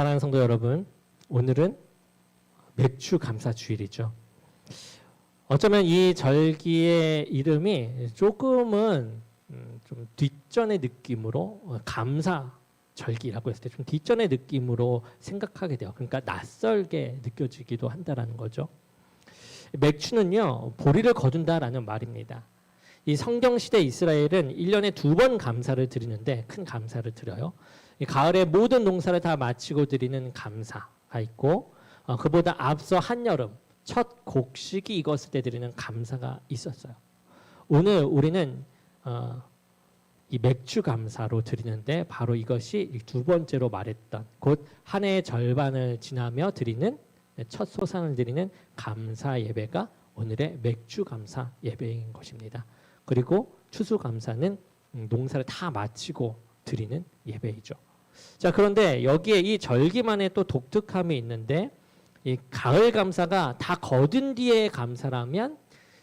사랑하는 성도 여러분, 오늘은 맥주 감사 주일이죠. 어쩌면 이 절기의 이름이 조금은 좀 뒷전의 느낌으로 감사 절기라고 했을 때 좀 뒷전의 느낌으로 생각하게 돼요. 그러니까 낯설게 느껴지기도 한다라는 거죠. 맥주는요, 보리를 거둔다라는 말입니다. 이 성경시대 이스라엘은 1년에 2번 감사를 드리는데 큰 감사를 드려요. 이 가을에 모든 농사를 다 마치고 드리는 감사가 있고 그보다 앞서 한여름 첫 곡식이 익었을 때 드리는 감사가 있었어요. 오늘 우리는 이 맥주 감사로 드리는데 바로 이것이 두 번째로 말했던 곧 한 해의 절반을 지나며 드리는 첫 소상을 드리는 감사 예배가 오늘의 맥주 감사 예배인 것입니다. 그리고 추수 감사는 농사를 다 마치고 드리는 예배이죠. 자, 그런데 여기에 이 절기만의 또 독특함이 있는데 이 가을 감사가 다 거둔 뒤에 감사라면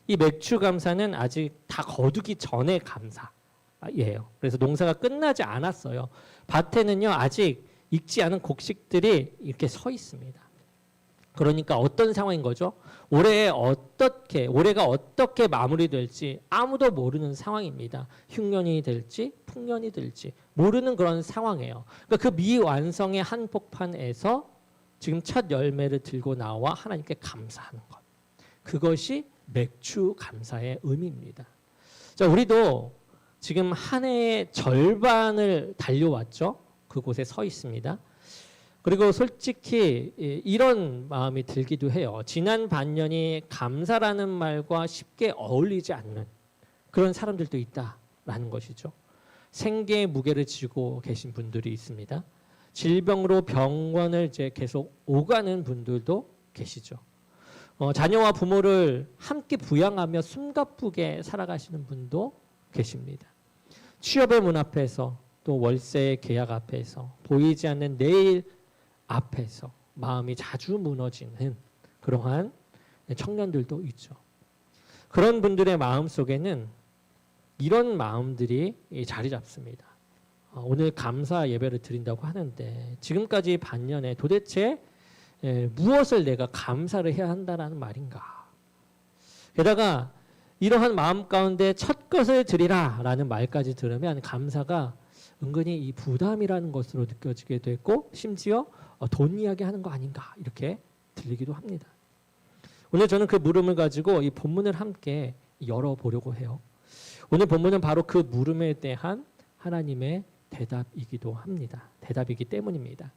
이 맥주 감사는 아직 다 거두기 전에 감사예요. 그래서 농사가 끝나지 않았어요. 밭에는요, 아직 익지 않은 곡식들이 이렇게 서 있습니다. 그러니까 어떤 상황인 거죠? 올해가 어떻게 마무리될지 아무도 모르는 상황입니다. 흉년이 될지 풍년이 될지 모르는 그런 상황이에요. 그러니까 그 미완성의 한복판에서 지금 첫 열매를 들고 나와 하나님께 감사하는 것. 그것이 맥주 감사의 의미입니다. 자, 우리도 지금 한 해의 절반을 달려왔죠. 그곳에 서 있습니다. 그리고 솔직히 이런 마음이 들기도 해요. 지난 반년이 감사라는 말과 쉽게 어울리지 않는 그런 사람들도 있다라는 것이죠. 생계의 무게를 지고 계신 분들이 있습니다. 질병으로 병원을 이제 계속 오가는 분들도 계시죠. 자녀와 부모를 함께 부양하며 숨가쁘게 살아가시는 분도 계십니다. 취업의 문 앞에서 또 월세의 계약 앞에서 보이지 않는 내일 앞에서 마음이 자주 무너지는 그러한 청년들도 있죠. 그런 분들의 마음 속에는 이런 마음들이 자리 잡습니다. 오늘 감사 예배를 드린다고 하는데 지금까지 반년에 도대체 무엇을 내가 감사를 해야 한다는 말인가. 게다가 이러한 마음 가운데 첫 것을 드리라 라는 말까지 들으면 감사가 은근히 이 부담이라는 것으로 느껴지게 되고 심지어 돈 이야기 하는 거 아닌가 이렇게 들리기도 합니다. 오늘 저는 그 물음을 가지고 이 본문을 함께 열어보려고 해요. 오늘 본문은 바로 그 물음에 대한 하나님의 대답이기도 합니다. 대답이기 때문입니다.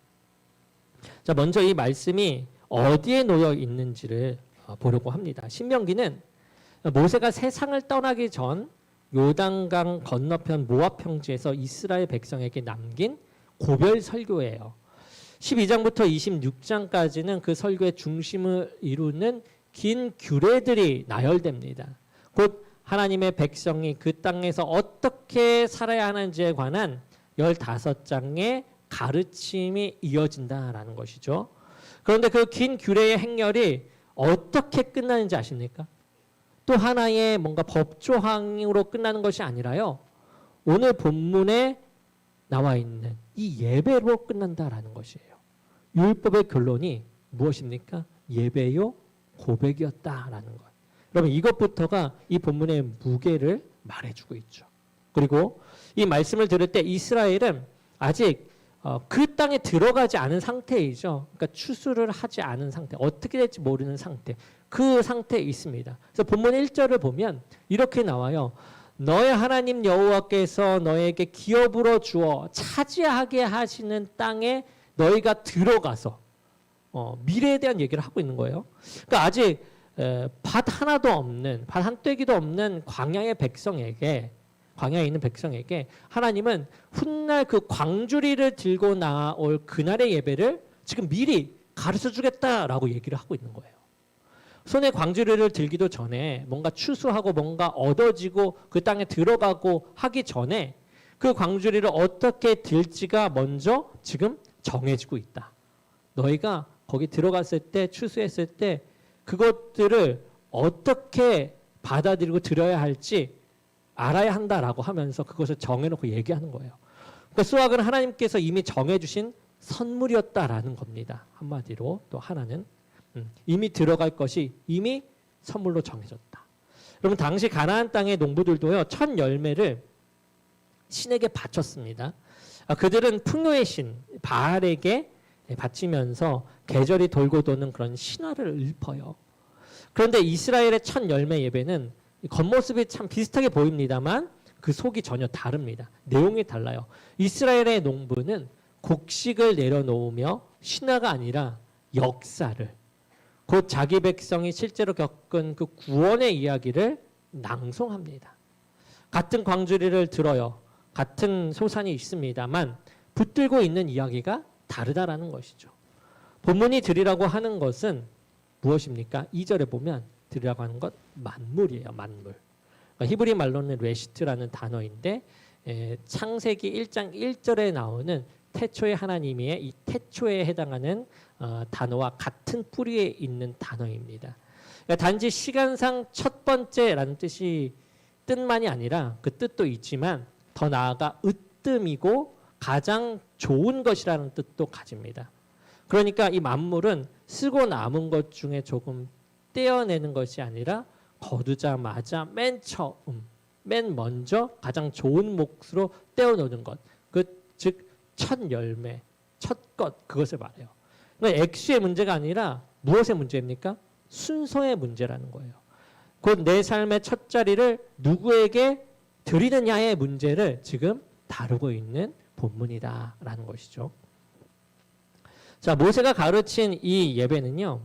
자, 먼저 이 말씀이 어디에 놓여 있는지를 보려고 합니다. 신명기는 모세가 세상을 떠나기 전 요단강 건너편 모압 평지에서 이스라엘 백성에게 남긴 고별 설교예요. 12장부터 26장까지는 그 설교의 중심을 이루는 긴 규례들이 나열됩니다. 곧 하나님의 백성이 그 땅에서 어떻게 살아야 하는지에 관한 15장의 가르침이 이어진다라는 것이죠. 그런데 그 긴 규례의 행렬이 어떻게 끝나는지 아십니까? 또 하나의 뭔가 법조항으로 끝나는 것이 아니라요. 오늘 본문에 나와 있는 이 예배로 끝난다라는 것이에요. 율법의 결론이 무엇입니까? 예배요 고백이었다라는 것. 여러분 이것부터가 이 본문의 무게를 말해주고 있죠. 그리고 이 말씀을 들을 때 이스라엘은 아직 그 땅에 들어가지 않은 상태이죠. 그러니까 추수를 하지 않은 상태, 어떻게 될지 모르는 상태, 그 상태에 있습니다. 그래서 본문 1절을 보면 이렇게 나와요. 너의 하나님 여호와께서 너에게 기업으로 주어 차지하게 하시는 땅에 너희가 들어가서 미래에 대한 얘기를 하고 있는 거예요. 그러니까 아직 밭 하나도 없는, 밭 한 떼기도 없는 광야의 백성에게, 광야에 있는 백성에게 하나님은 훗날 그 광주리를 들고 나올 그날의 예배를 지금 미리 가르쳐 주겠다라고 얘기를 하고 있는 거예요. 손에 광주리를 들기도 전에 뭔가 추수하고 뭔가 얻어지고 그 땅에 들어가고 하기 전에 그 광주리를 어떻게 들지가 먼저 지금 정해지고 있다. 너희가 거기 들어갔을 때 추수했을 때 그것들을 어떻게 받아들이고 들어야 할지 알아야 한다라고 하면서 그것을 정해놓고 얘기하는 거예요. 그러니까 수학은 하나님께서 이미 정해주신 선물이었다라는 겁니다. 한마디로 또 하나는 이미 들어갈 것이 이미 선물로 정해졌다. 여러분 당시 가나안 땅의 농부들도요 첫 열매를 신에게 바쳤습니다. 그들은 풍요의 신 바알에게 바치면서 계절이 돌고 도는 그런 신화를 읊어요. 그런데 이스라엘의 첫 열매 예배는 겉모습이 참 비슷하게 보입니다만 그 속이 전혀 다릅니다. 내용이 달라요. 이스라엘의 농부는 곡식을 내려놓으며 신화가 아니라 역사를, 곧 자기 백성이 실제로 겪은 그 구원의 이야기를 낭송합니다. 같은 광주리를 들어요. 같은 소산이 있습니다만 붙들고 있는 이야기가 다르다라는 것이죠. 본문이 드리라고 하는 것은 무엇입니까? 2절에 보면 드리라고 하는 것 만물이에요. 만물. 그러니까 히브리 말로는 레시트라는 단어인데 창세기 1장 1절에 나오는 태초의 하나님이의 이 태초에 해당하는 단어와 같은 뿌리에 있는 단어입니다. 그러니까 단지 시간상 첫 번째라는 뜻만이 아니라 그 뜻도 있지만 더 나아가 으뜸이고 가장 좋은 것이라는 뜻도 가집니다. 그러니까 이 만물은 쓰고 남은 것 중에 조금 떼어내는 것이 아니라 거두자마자 맨 처음, 맨 먼저 가장 좋은 몫으로 떼어놓는 것, 즉 첫 열매, 첫 것, 그것을 말해요. 그러니까 액수의 문제가 아니라 무엇의 문제입니까? 순서의 문제라는 거예요. 곧 내 삶의 첫 자리를 누구에게 드리느냐의 문제를 지금 다루고 있는 본문이다라는 것이죠. 자, 모세가 가르친 이 예배는요,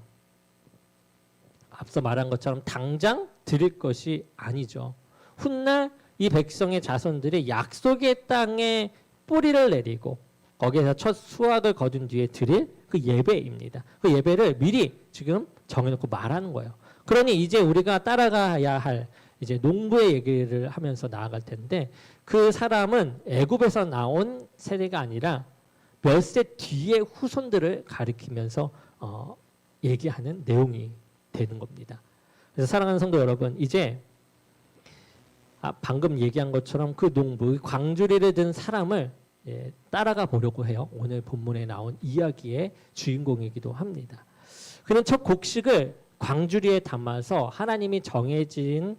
앞서 말한 것처럼 당장 드릴 것이 아니죠. 훗날 이 백성의 자손들이 약속의 땅에 뿌리를 내리고 거기에서 첫 수확을 거둔 뒤에 드릴 그 예배입니다. 그 예배를 미리 지금 정해놓고 말하는 거예요. 그러니 이제 우리가 따라가야 할 이제 농부의 얘기를 하면서 나아갈 텐데 그 사람은 애굽에서 나온 세대가 아니라 몇 세 뒤의 후손들을 가리키면서 얘기하는 내용이 되는 겁니다. 그래서 사랑하는 성도 여러분, 이제 방금 얘기한 것처럼 그 농부, 광주리를 든 사람을 따라가 보려고 해요. 오늘 본문에 나온 이야기의 주인공이기도 합니다. 그는 첫 곡식을 광주리에 담아서 하나님이 정하신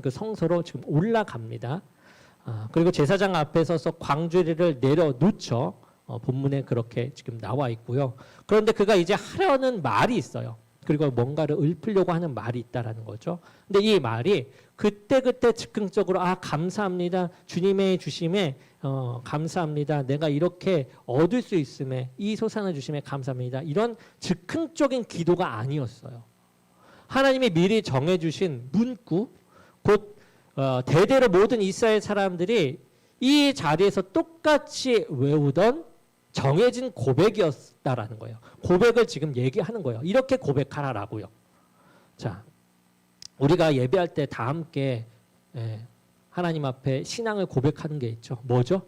그 성소로 지금 올라갑니다. 그리고 제사장 앞에 서서 광주리를 내려놓죠. 본문에 그렇게 지금 나와 있고요. 그런데 그가 이제 하려는 말이 있어요. 그리고 뭔가를 읊으려고 하는 말이 있다라는 거죠. 근데 이 말이 그때그때 즉흥적으로 감사합니다. 주님의 주심에 감사합니다. 내가 이렇게 얻을 수 있음에 이 소산을 주심에 감사합니다. 이런 즉흥적인 기도가 아니었어요. 하나님이 미리 정해주신 문구, 곧 대대로 모든 이스라엘 사람들이 이 자리에서 똑같이 외우던 정해진 고백이었다라는 거예요. 고백을 지금 얘기하는 거예요. 이렇게 고백하라라고요. 자, 우리가 예배할 때 다 함께 하나님 앞에 신앙을 고백하는 게 있죠. 뭐죠?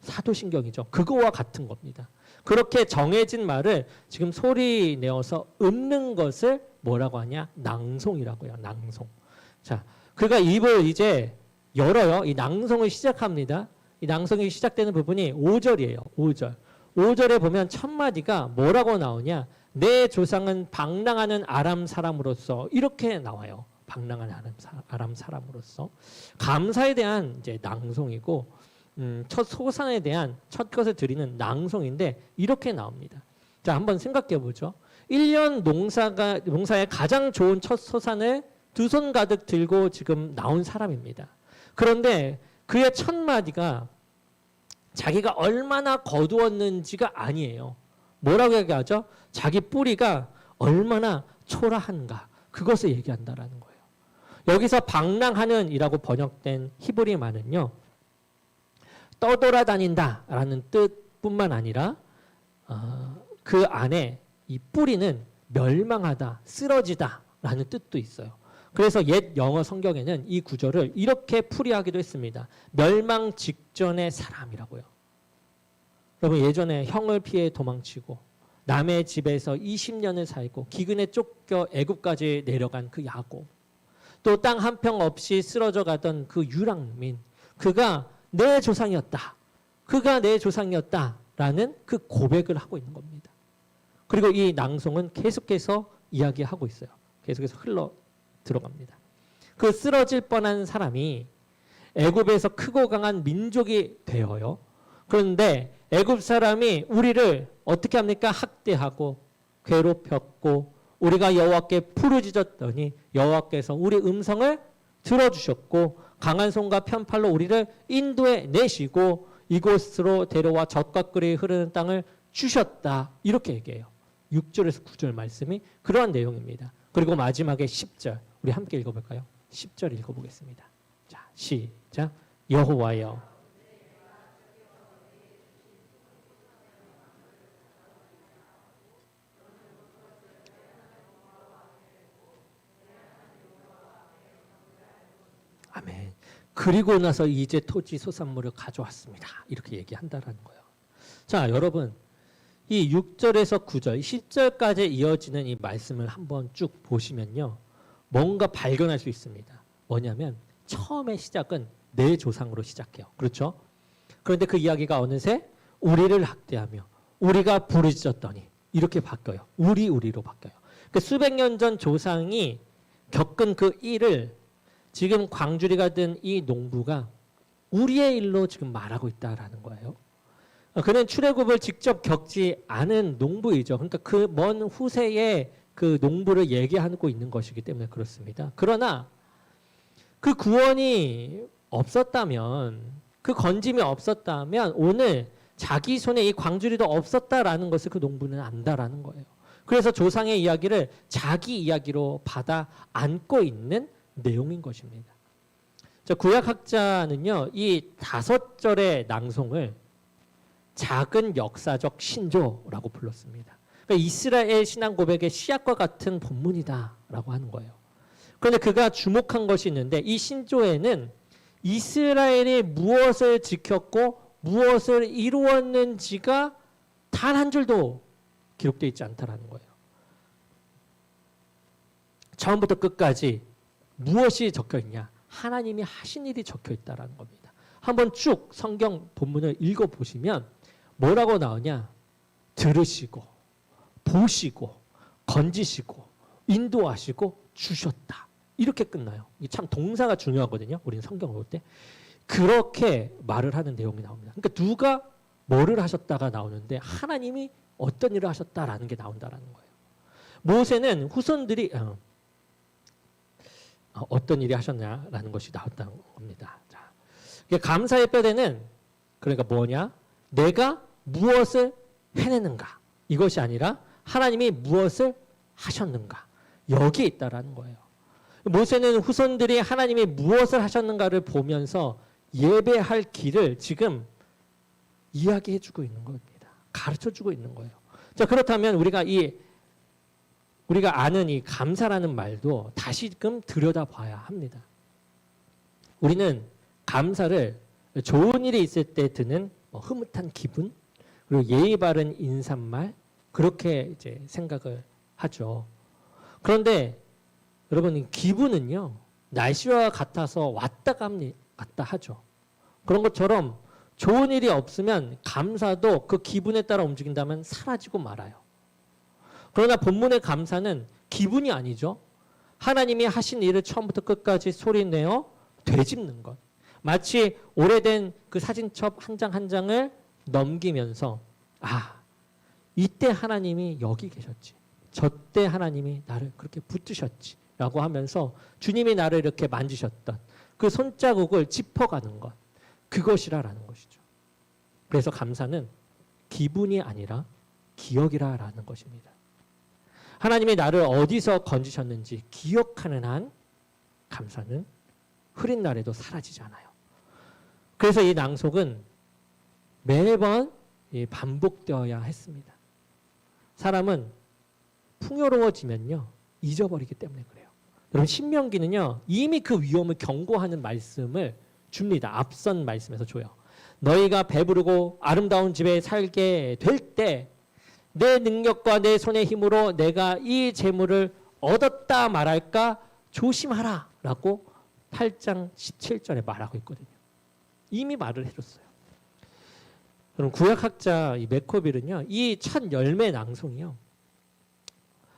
사도신경이죠. 그거와 같은 겁니다. 그렇게 정해진 말을 지금 소리 내어서 읊는 것을 뭐라고 하냐? 낭송이라고요. 낭송. 자, 그가 입을 이제 열어요. 이 낭송을 시작합니다. 이 낭송이 시작되는 부분이 5절이에요. 5절. 5절에 보면 첫 마디가 뭐라고 나오냐? 내 조상은 방랑하는 아람 사람으로서 이렇게 나와요. 방랑하는 아람 사람으로서 감사에 대한 이제 낭송이고 첫 소산에 대한 첫 것을 드리는 낭송인데 이렇게 나옵니다. 자, 한번 생각해 보죠. 1년 농사의 가장 좋은 첫 소산을 두 손 가득 들고 지금 나온 사람입니다. 그런데 그의 첫 마디가 자기가 얼마나 거두었는지가 아니에요. 뭐라고 얘기하죠? 자기 뿌리가 얼마나 초라한가, 그것을 얘기한다라는 거예요. 여기서 방랑하는 이라고 번역된 히브리 말은요, 떠돌아다닌다라는 뜻뿐만 아니라 그 안에 이 뿌리는 멸망하다, 쓰러지다라는 뜻도 있어요. 그래서 옛 영어 성경에는 이 구절을 이렇게 풀이하기도 했습니다. 멸망 직전의 사람이라고요. 여러분, 예전에 형을 피해 도망치고 남의 집에서 20년을 살고 기근에 쫓겨 애굽까지 내려간 그 야곱, 또 땅 한 평 없이 쓰러져 가던 그 유랑민, 그가 내 조상이었다. 그가 내 조상이었다라는 라는 그 고백을 하고 있는 겁니다. 그리고 이 낭송은 계속해서 이야기하고 있어요. 계속해서 흘러 들어갑니다. 그 쓰러질 뻔한 사람이 애굽에서 크고 강한 민족이 되어요. 그런데 애굽 사람이 우리를 어떻게 합니까? 학대하고 괴롭혔고 우리가 여호와께 부르짖었더니 여호와께서 우리 음성을 들어주셨고 강한 손과 편팔로 우리를 인도해 내시고 이곳으로 데려와 젖과 꿀이 흐르는 땅을 주셨다. 이렇게 얘기해요. 6절에서 9절 말씀이 그러한 내용입니다. 그리고 마지막에 10절 우리 함께 읽어볼까요? 10절 읽어보겠습니다. 자, 시작. 여호와여 아멘. 그리고 나서 이제 토지 소산물을 가져왔습니다. 이렇게 얘기한다라는 거예요. 자, 여러분 이 6절에서 9절, 10절까지 이어지는 이 말씀을 한번 쭉 보시면요. 뭔가 발견할 수 있습니다. 뭐냐면 처음의 시작은 내 조상으로 시작해요. 그렇죠? 그런데 그 이야기가 어느새 우리를 학대하며 우리가 부르짖었더니 이렇게 바뀌어요. 우리로 바뀌어요. 그러니까 수백 년 전 조상이 겪은 그 일을 지금 광주리가 된 이 농부가 우리의 일로 지금 말하고 있다라는 거예요. 그는 출애굽을 직접 겪지 않은 농부이죠. 그러니까 그 먼 후세의 그 농부를 얘기하고 있는 것이기 때문에 그렇습니다. 그러나 그 구원이 없었다면, 그 건짐이 없었다면 오늘 자기 손에 이 광주리도 없었다라는 것을 그 농부는 안다라는 거예요. 그래서 조상의 이야기를 자기 이야기로 받아 안고 있는 내용인 것입니다. 구약학자는요, 이 5절의 낭송을 작은 역사적 신조라고 불렀습니다. 그러니까 이스라엘 신앙 고백의 시작과 같은 본문이다라고 하는 거예요. 그런데 그가 주목한 것이 있는데 이 신조에는 이스라엘이 무엇을 지켰고 무엇을 이루었는지가 단 한 줄도 기록되어 있지 않다라는 거예요. 처음부터 끝까지 무엇이 적혀 있냐? 하나님이 하신 일이 적혀 있다라는 겁니다. 한번 쭉 성경 본문을 읽어보시면 뭐라고 나오냐? 들으시고 보시고 건지시고 인도하시고 주셨다. 이렇게 끝나요. 이게 참 동사가 중요하거든요. 우리는 성경을 볼 때. 그렇게 말을 하는 내용이 나옵니다. 그러니까 누가 뭐를 하셨다가 나오는데 하나님이 어떤 일을 하셨다라는 게 나온다라는 거예요. 모세는 후손들이 어떤 일이 하셨냐라는 것이 나왔다는 겁니다. 자, 감사의 뼈대는 그러니까 뭐냐? 내가 무엇을 해내는가? 이것이 아니라 하나님이 무엇을 하셨는가? 여기에 있다라는 거예요. 모세는 후손들이 하나님이 무엇을 하셨는가를 보면서 예배할 길을 지금 이야기해주고 있는 겁니다. 가르쳐주고 있는 거예요. 자, 그렇다면 우리가 아는 이 감사라는 말도 다시금 들여다봐야 합니다. 우리는 감사를 좋은 일이 있을 때 드는 흐뭇한 기분, 그리고 예의 바른 인사말, 그렇게 이제 생각을 하죠. 그런데 여러분, 기분은요, 날씨와 같아서 왔다 갔다 하죠. 그런 것처럼 좋은 일이 없으면 감사도 그 기분에 따라 움직인다면 사라지고 말아요. 그러나 본문의 감사는 기분이 아니죠. 하나님이 하신 일을 처음부터 끝까지 소리내어 되짚는 것. 마치 오래된 그 사진첩 한 장 한 장을 넘기면서 이때 하나님이 여기 계셨지. 저때 하나님이 나를 그렇게 붙드셨지. 라고 하면서 주님이 나를 이렇게 만지셨던 그 손자국을 짚어가는 것. 그것이라는 것이죠. 그래서 감사는 기분이 아니라 기억이라는 것입니다. 하나님이 나를 어디서 건지셨는지 기억하는 한 감사는 흐린 날에도 사라지지 않아요. 그래서 이 낭송은 매번 반복되어야 했습니다. 사람은 풍요로워지면요, 잊어버리기 때문에 그래요. 여러분, 신명기는요, 이미 그 위험을 경고하는 말씀을 줍니다. 앞선 말씀에서 줘요. 너희가 배부르고 아름다운 집에 살게 될 때 내 능력과 내 손의 힘으로 내가 이 재물을 얻었다 말할까 조심하라 라고 8장 17절에 말하고 있거든요. 이미 말을 해줬어요. 그럼 구약학자 이 메코빌은요, 이 첫 열매 낭송이요,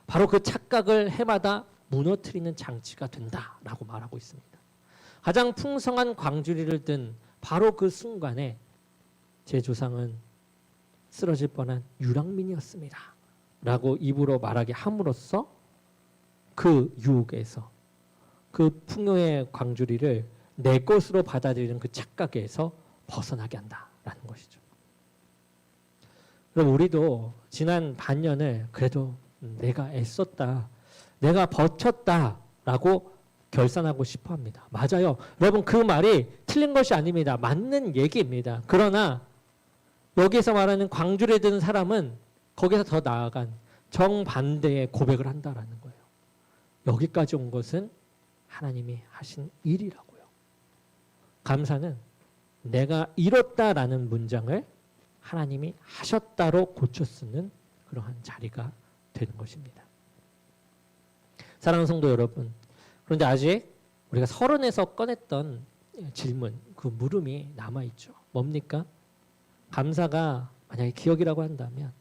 바로 그 착각을 해마다 무너뜨리는 장치가 된다라고 말하고 있습니다. 가장 풍성한 광주리를 든 바로 그 순간에 제 조상은 쓰러질 뻔한 유랑민이었습니다 라고 입으로 말하게 함으로써 그 유혹에서, 그 풍요의 광주리를 내 것으로 받아들이는 그 착각에서 벗어나게 한다라는 것이죠. 그럼 우리도 지난 반년을 그래도 내가 애썼다, 내가 버텼다라고 결산하고 싶어 합니다. 맞아요. 여러분, 그 말이 틀린 것이 아닙니다. 맞는 얘기입니다. 그러나 여기서 말하는 광주리에 드는 사람은 거기서 더 나아간 정반대의 고백을 한다라는 거예요. 여기까지 온 것은 하나님이 하신 일이라고요. 감사는 내가 이뤘다라는 문장을 하나님이 하셨다로 고쳐 쓰는 그러한 자리가 되는 것입니다. 사랑하는 성도 여러분, 그런데 아직 우리가 서론에서 꺼냈던 질문, 그 물음이 남아있죠. 뭡니까? 감사가 만약에 기억이라고 한다면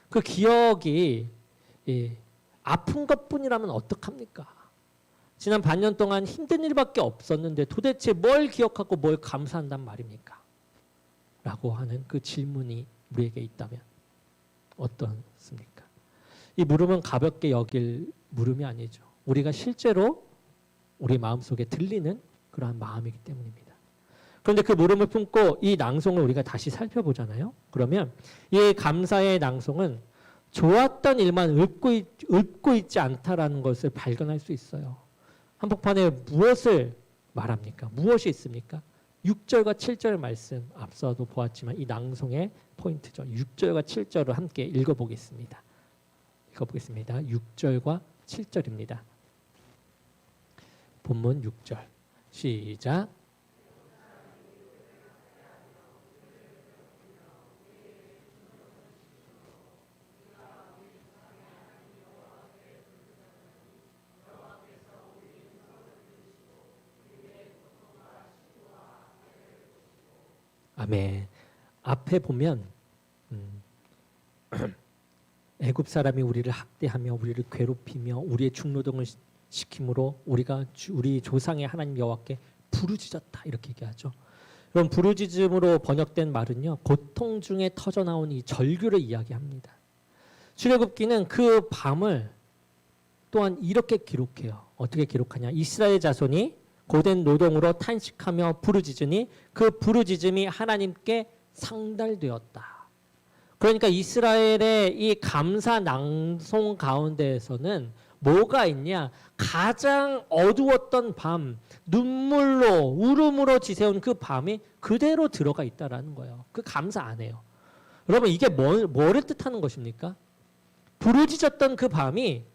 그 기억이 아픈 것뿐이라면 어떡합니까? 지난 반년 동안 힘든 일밖에 없었는데 도대체 뭘 기억하고 뭘 감사한단 말입니까? 라고 하는 그 질문이 우리에게 있다면 어떻습니까? 이 물음은 가볍게 여길 물음이 아니죠. 우리가 실제로 우리 마음속에 들리는 그러한 마음이기 때문입니다. 그런데 그 물음을 품고 이 낭송을 우리가 다시 살펴보잖아요. 그러면 이 감사의 낭송은 좋았던 일만 읊고 있지 않다라는 것을 발견할 수 있어요. 한복판에 무엇을 말합니까? 무엇이 있습니까? 6절과 7절 말씀 앞서도 보았지만 이 낭송의 포인트죠. 6절과 7절을 함께 읽어보겠습니다. 6절과 7절입니다. 본문 6절 시작. 아멘. 앞에 보면 애굽 사람이 우리를 학대하며 우리를 괴롭히며 우리의 중노동을 시킴으로 우리가 우리 조상의 하나님 여호와께 부르짖었다 이렇게 얘기하죠. 그럼 부르짖음으로 번역된 말은요, 고통 중에 터져 나온 이 절규를 이야기합니다. 출애굽기는 그 밤을 또한 이렇게 기록해요. 어떻게 기록하냐? 이스라엘 자손이 고된 노동으로 탄식하며 부르짖으니 그 부르짖음이 하나님께 상달되었다. 그러니까 이스라엘의 이 감사 낭송 가운데에서는 뭐가 있냐? 가장 어두웠던 밤, 눈물로 울음으로 지새운 그 밤이 그대로 들어가 있다라는 거예요. 그 감사 안 해요. 여러분, 이게 뭐를 뜻하는 것입니까? 부르짖었던 그 밤이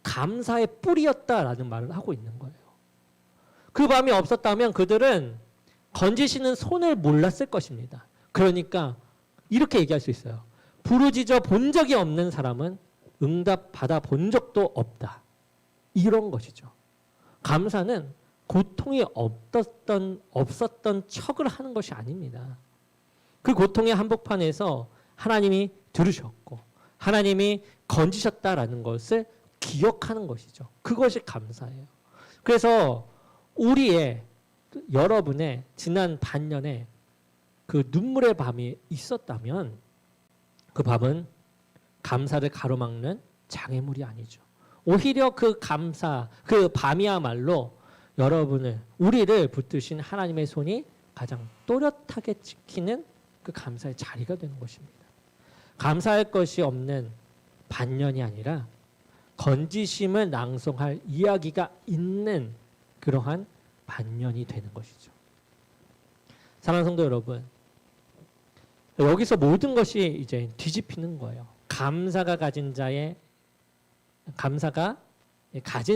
감사의 뿌리였다라는 말을 하고 있는 거예요. 그 밤이 없었다면 그들은 건지시는 손을 몰랐을 것입니다. 그러니까 이렇게 얘기할 수 있어요. 부르짖어 본 적이 없는 사람은 응답 받아 본 적도 없다. 이런 것이죠. 감사는 고통이 없었던 척을 하는 것이 아닙니다. 그 고통의 한복판에서 하나님이 들으셨고 하나님이 건지셨다라는 것을 기억하는 것이죠. 그것이 감사예요. 그래서 여러분의 지난 반년에 그 눈물의 밤이 있었다면 그 밤은 감사를 가로막는 장애물이 아니죠. 오히려 그 밤이야말로 우리를 붙드신 하나님의 손이 가장 또렷하게 지키는 그 감사의 자리가 되는 것입니다. 감사할 것이 없는 반년이 아니라 건지심을 낭송할 이야기가 있는 그러한 반년이 되는 것이죠. 사랑하는 성도 여러분, 여기서 모든 것이 이제 뒤집히는 거예요. 감사가 가진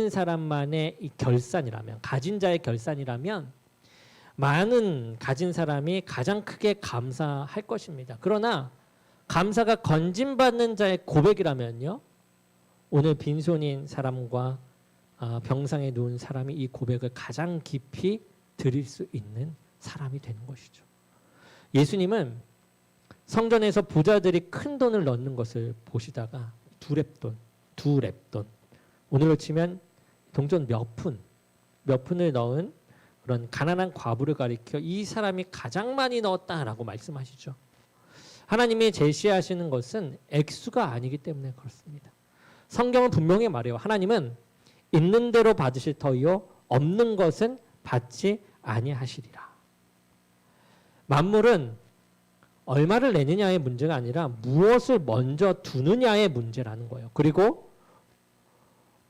사람만의 이 결산이라면, 가진 자의 결산이라면 많은 가진 사람이 가장 크게 감사할 것입니다. 그러나 감사가 건진받는 자의 고백이라면요, 오늘 빈손인 사람과 병상에 누운 사람이 이 고백을 가장 깊이 드릴 수 있는 사람이 되는 것이죠. 예수님은 성전에서 부자들이 큰 돈을 넣는 것을 보시다가 두 렙돈. 오늘로 치면 동전 몇 푼을 넣은 그런 가난한 과부를 가리켜 이 사람이 가장 많이 넣었다라고 말씀하시죠. 하나님이 제시하시는 것은 액수가 아니기 때문에 그렇습니다. 성경은 분명히 말해요. 하나님은 있는 대로 받으실 터이요 없는 것은 받지 아니하시리라. 만물은 얼마를 내느냐의 문제가 아니라 무엇을 먼저 두느냐의 문제라는 거예요. 그리고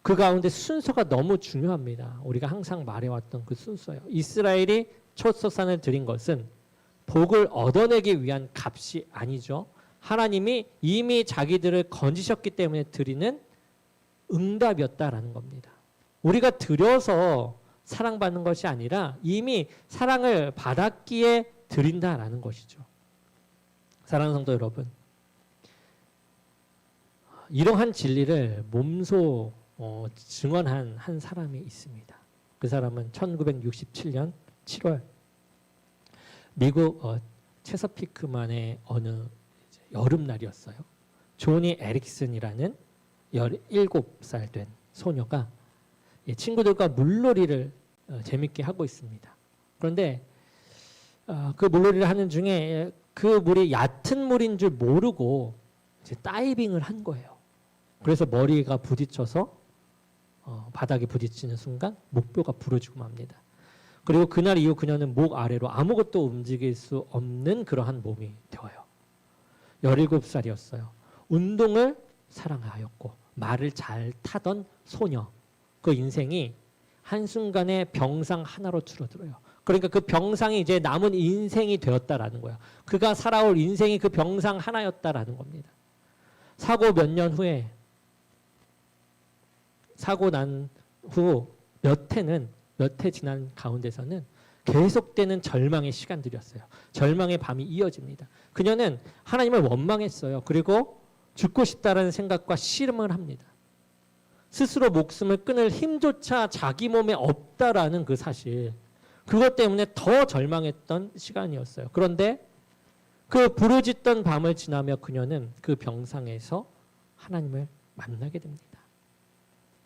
그 가운데 순서가 너무 중요합니다. 우리가 항상 말해왔던 그 순서예요. 이스라엘이 초석산을 드린 것은 복을 얻어내기 위한 값이 아니죠. 하나님이 이미 자기들을 건지셨기 때문에 드리는 응답이었다라는 겁니다. 우리가 드려서 사랑받는 것이 아니라 이미 사랑을 받았기에 드린다라는 것이죠. 사랑하는 성도 여러분, 이러한 진리를 몸소 증언한 한 사람이 있습니다. 그 사람은 1967년 7월 미국 체서피크만의 어느 여름날이었어요. 조니 에릭슨이라는 17살 된 소녀가 친구들과 물놀이를 재밌게 하고 있습니다. 그런데 그 물놀이를 하는 중에 그 물이 얕은 물인 줄 모르고 이제 다이빙을 한 거예요. 그래서 머리가 부딪혀서 바닥에 부딪히는 순간 목뼈가 부러지고 맙니다. 그리고 그날 이후 그녀는 목 아래로 아무것도 움직일 수 없는 그러한 몸이 되어요. 17살이었어요. 운동을 사랑하였고 말을 잘 타던 소녀. 그 인생이 한순간에 병상 하나로 줄어들어요. 그러니까 그 병상이 이제 남은 인생이 되었다라는 거야. 그가 살아올 인생이 그 병상 하나였다라는 겁니다. 사고 몇 년 후에 사고 난 후 몇 해 지난 가운데서는 계속되는 절망의 시간들이었어요. 절망의 밤이 이어집니다. 그녀는 하나님을 원망했어요. 그리고 죽고 싶다라는 생각과 씨름을 합니다. 스스로 목숨을 끊을 힘조차 자기 몸에 없다라는 그 사실, 그것 때문에 더 절망했던 시간이었어요. 그런데 그 부르짖던 밤을 지나며 그녀는 그 병상에서 하나님을 만나게 됩니다.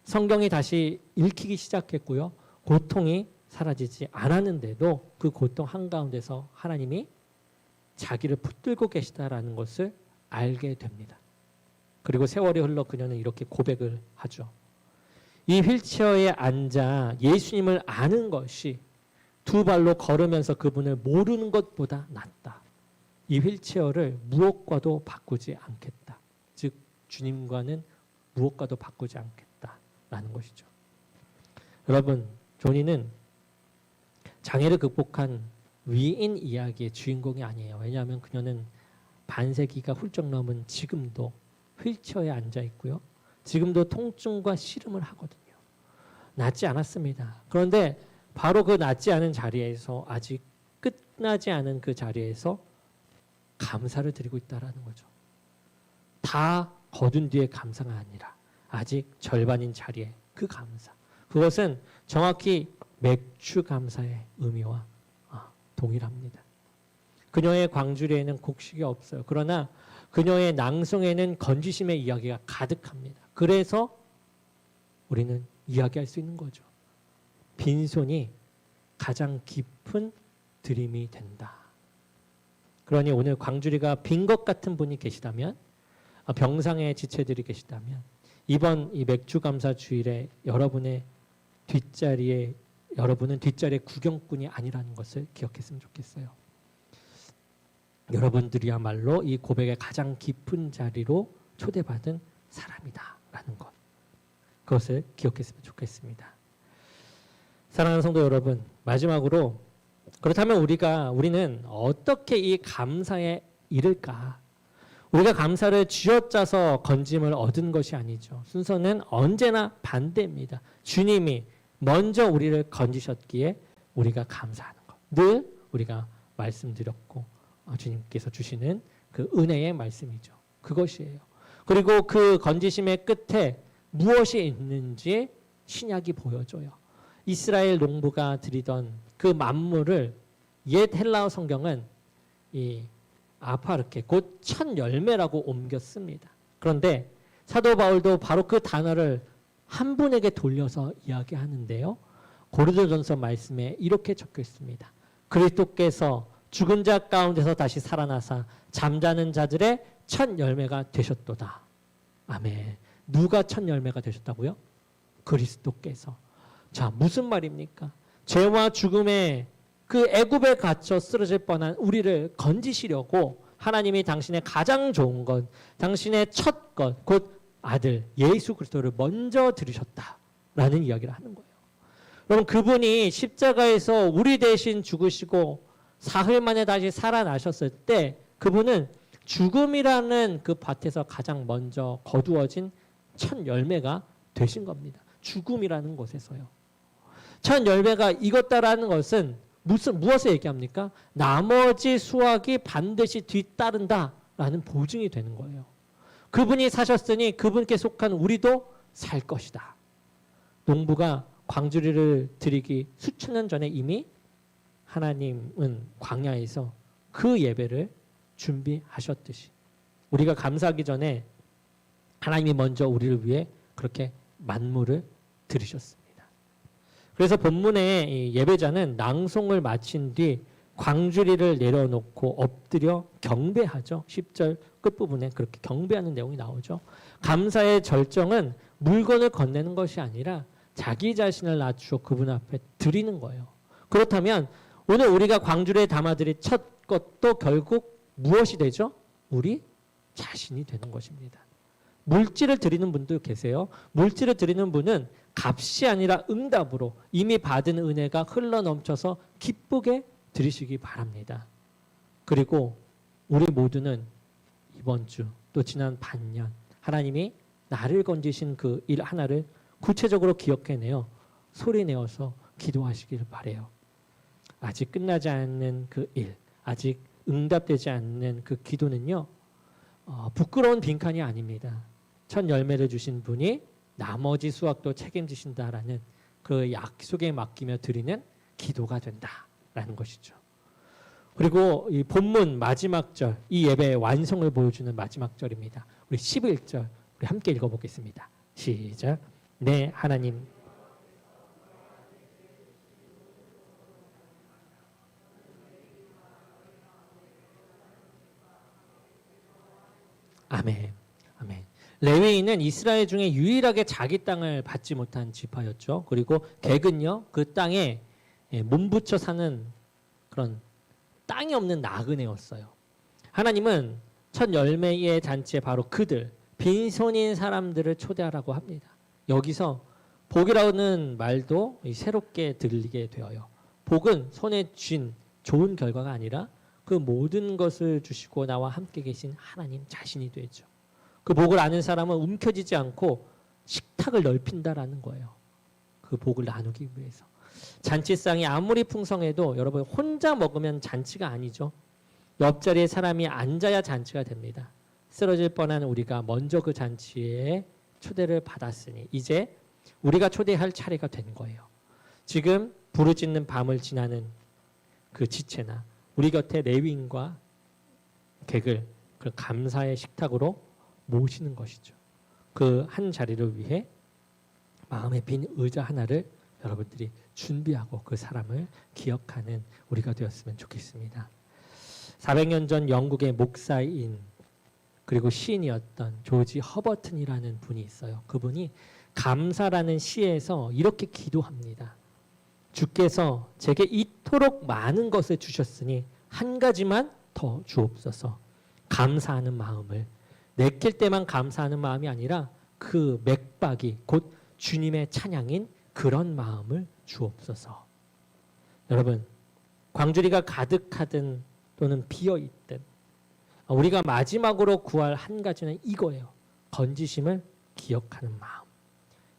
성경이 다시 읽히기 시작했고요. 고통이 사라지지 않았는데도 그 고통 한가운데서 하나님이 자기를 붙들고 계시다라는 것을 알게 됩니다. 그리고 세월이 흘러 그녀는 이렇게 고백을 하죠. 이 휠체어에 앉아 예수님을 아는 것이 두 발로 걸으면서 그분을 모르는 것보다 낫다. 이 휠체어를 무엇과도 바꾸지 않겠다. 즉 주님과는 무엇과도 바꾸지 않겠다라는 것이죠. 여러분, 조니는 장애를 극복한 위인 이야기의 주인공이 아니에요. 왜냐하면 그녀는 반세기가 훌쩍 넘은 지금도 휠체어에 앉아 있고요. 지금도 통증과 씨름을 하거든요. 낫지 않았습니다. 그런데 바로 그 낫지 않은 자리에서, 아직 끝나지 않은 그 자리에서 감사를 드리고 있다는 거죠. 다 거둔 뒤에 감사가 아니라 아직 절반인 자리에 그 감사. 그것은 정확히 맥주 감사의 의미와 동일합니다. 그녀의 광주리에는 곡식이 없어요. 그러나 그녀의 낭송에는 건지심의 이야기가 가득합니다. 그래서 우리는 이야기할 수 있는 거죠. 빈손이 가장 깊은 드림이 된다. 그러니 오늘 광주리가 빈 것 같은 분이 계시다면, 병상의 지체들이 계시다면, 이번 이 맥주 감사 주일에 여러분은 뒷자리의 구경꾼이 아니라는 것을 기억했으면 좋겠어요. 여러분들이야말로 이 고백의 가장 깊은 자리로 초대받은 사람이다라는 것. 그것을 기억했으면 좋겠습니다. 사랑하는 성도 여러분, 마지막으로 그렇다면 우리는 어떻게 이 감사에 이를까? 우리가 감사를 쥐어짜서 건짐을 얻은 것이 아니죠. 순서는 언제나 반대입니다. 주님이 먼저 우리를 건지셨기에 우리가 감사하는 것. 늘 우리가 말씀드렸고 주님께서 주시는 그 은혜의 말씀이죠. 그것이에요. 그리고 그 건지심의 끝에 무엇이 있는지 신약이 보여줘요. 이스라엘 농부가 드리던 그 만물을 옛 헬라어 성경은 이 아파르케, 곧 첫 열매라고 옮겼습니다. 그런데 사도 바울도 바로 그 단어를 한 분에게 돌려서 이야기하는데요. 고린도전서 말씀에 이렇게 적혀 있습니다. 그리스도께서 죽은 자 가운데서 다시 살아나사 잠자는 자들의 첫 열매가 되셨도다. 아멘. 누가 첫 열매가 되셨다고요? 그리스도께서. 자, 무슨 말입니까? 죄와 죽음의 그 애굽에 갇혀 쓰러질 뻔한 우리를 건지시려고 하나님이 당신의 가장 좋은 것, 당신의 첫 것, 곧 아들 예수 그리스도를 먼저 들으셨다라는 이야기를 하는 거예요. 여러분, 그분이 십자가에서 우리 대신 죽으시고 사흘 만에 다시 살아나셨을 때 그분은 죽음이라는 그 밭에서 가장 먼저 거두어진 첫 열매가 되신 겁니다. 죽음이라는 곳에서요. 첫 열매가 익었다라는 것은 무엇을 얘기합니까? 나머지 수확이 반드시 뒤따른다라는 보증이 되는 거예요. 그분이 사셨으니 그분께 속한 우리도 살 것이다. 농부가 광주리를 드리기 수천 년 전에 이미 하나님은 광야에서 그 예배를 준비하셨듯이 우리가 감사하기 전에 하나님이 먼저 우리를 위해 그렇게 만물을 들으셨습니다. 그래서 본문의 예배자는 낭송을 마친 뒤 광주리를 내려놓고 엎드려 경배하죠. 10절 끝부분에 그렇게 경배하는 내용이 나오죠. 감사의 절정은 물건을 건네는 것이 아니라 자기 자신을 낮추어 그분 앞에 드리는 거예요. 그렇다면 오늘 우리가 광주리에 담아드릴 첫 것도 결국 무엇이 되죠? 우리 자신이 되는 것입니다. 물질을 드리는 분도 계세요. 물질을 드리는 분은 값이 아니라 응답으로 이미 받은 은혜가 흘러넘쳐서 기쁘게 드리시기 바랍니다. 그리고 우리 모두는 이번 주 또 지난 반년 하나님이 나를 건지신 그 일 하나를 구체적으로 기억해내어 소리내어서 기도하시길 바라요. 아직 끝나지 않는 그 일, 아직 응답되지 않는 그 기도는요, 부끄러운 빈칸이 아닙니다. 첫 열매를 주신 분이 나머지 수확도 책임지신다라는 그 약속에 맡기며 드리는 기도가 된다라는 것이죠. 그리고 이 본문 마지막 절, 이 예배의 완성을 보여주는 마지막 절입니다. 우리 11절 우리 함께 읽어보겠습니다. 시작. 네, 하나님. 아멘. 아멘. 레위인은 이스라엘 중에 유일하게 자기 땅을 받지 못한 지파였죠. 그리고 객은요, 그 땅에 몸붙여 사는 그런 땅이 없는 나그네였어요. 하나님은 첫 열매의 잔치에 바로 그들, 빈손인 사람들을 초대하라고 합니다. 여기서 복이라는 말도 새롭게 들리게 되어요. 복은 손에 쥔 좋은 결과가 아니라 그 모든 것을 주시고 나와 함께 계신 하나님 자신이 되죠. 그 복을 아는 사람은 움켜쥐지 않고 식탁을 넓힌다라는 거예요. 그 복을 나누기 위해서. 잔치상이 아무리 풍성해도 여러분 혼자 먹으면 잔치가 아니죠. 옆자리에 사람이 앉아야 잔치가 됩니다. 쓰러질 뻔한 우리가 먼저 그 잔치에 초대를 받았으니 이제 우리가 초대할 차례가 된 거예요. 지금 부르짖는 밤을 지나는 그 지체나 우리 곁에 레위인과 객을 그 감사의 식탁으로 모시는 것이죠. 그 한 자리를 위해 마음에 빈 의자 하나를 여러분들이 준비하고 그 사람을 기억하는 우리가 되었으면 좋겠습니다. 400년 전 영국의 목사인 그리고 시인이었던 조지 허버튼이라는 분이 있어요. 그분이 감사라는 시에서 이렇게 기도합니다. 주께서 제게 이토록 많은 것을 주셨으니 한 가지만 더 주옵소서. 감사하는 마음을, 내킬 때만 감사하는 마음이 아니라 그 맥박이 곧 주님의 찬양인 그런 마음을 주옵소서. 여러분, 광주리가 가득하든 또는 비어있든 우리가 마지막으로 구할 한 가지는 이거예요. 건지심을 기억하는 마음.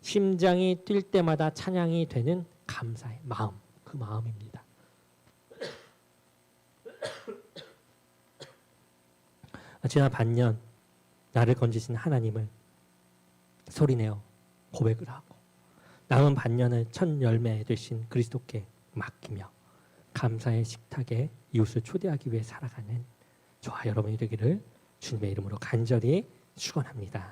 심장이 뛸 때마다 찬양이 되는 감사의 마음. 그 마음입니다. 지난 반년 나를 건지신 하나님을 소리내어 고백을 하고 남은 반년을 첫 열매 되신 그리스도께 맡기며 감사의 식탁에 이웃을 초대하기 위해 살아가는 저와 여러분이 되기를 주님의 이름으로 간절히 축원합니다.